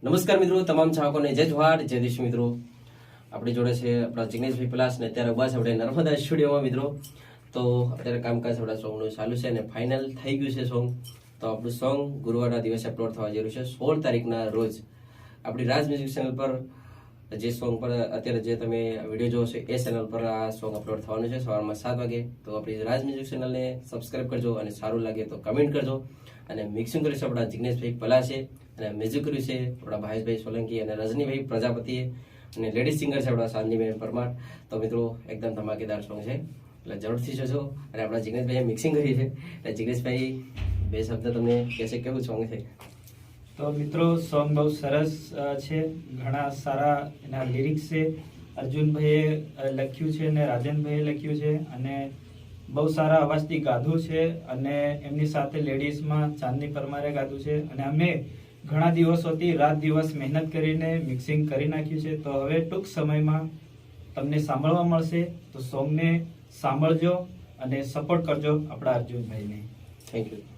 નમસ્કાર મિત્રો, તમામ ચાહકોને જય જવાહર જય દેશ મિત્રો. આપણી જોડે છે આપણા જિગ્નેશભાઈ પલાસ ને અત્યારે બસ આપણે નર્મદા સ્ટુડિયોમાં મિત્રો. તો અત્યારે કામકાજ આપણા સોંગનું ચાલુ છે અને ફાઇનલ થઈ ગયું છે સોંગ. તો આપણું સોંગ ગુરુવારના દિવસે અપલોડ થવા જઈ રહ્યું છે 16 તારીખના રોજ આપણી રાજ મ્યુઝિક ચેનલ પર. જે સોંગ પર અત્યારે જે તમે વિડીયો જોવો છો એ ચેનલ પર આ સોંગ અપલોડ થવાનું છે સવારમાં 7 વાગે. તો આપણી રાજ મ્યુઝિક ચેનલને સબસ્ક્રાઇબ કરજો અને સારું લાગે તો કમેન્ટ કરજો. અને મિક્સિંગ કર્યું છે આપણા જિગ્નેશભાઈ પલાસે અને મ્યુઝિક કર્યું છે આપણા ભાઈશભાઈ સોલંકી અને રજનીભાઈ પ્રજાપતિએ અને લેડીઝ સિંગર છે આપણા શાંતિબેન પરમાર. તો મિત્રો એકદમ ધમાકેદાર સોંગ છે એટલે જરૂરથી જોજો. અને આપણા જિગ્નેશભાઈએ મિક્સિંગ કરી છે એટલે જિગ્નેશભાઈ બે શબ્દ તમને કહેશે કેવું સોંગ છે. તો મિત્રો સોંગ બહુ સરસ છે, ઘણા સારા એના લિરિક્સ છે. અર્જુનભાઈએ લખ્યું છે અને રાજનભાઈએ લખ્યું છે અને બહુ સારા અવાજથી ગાધું છે. અને એમની સાથે લેડીઝમાં ચાંદની પરમારે ગાધું છે. અને અમે ઘણા દિવસોથી રાત દિવસ મહેનત કરીને મિક્સિંગ કરી નાખ્યું છે. તો હવે ટૂંક સમયમાં તમને સાંભળવા મળશે. તો સોંગને સાંભળજો અને સપોર્ટ કરજો આપણા અર્જુનભાઈને. Thank you.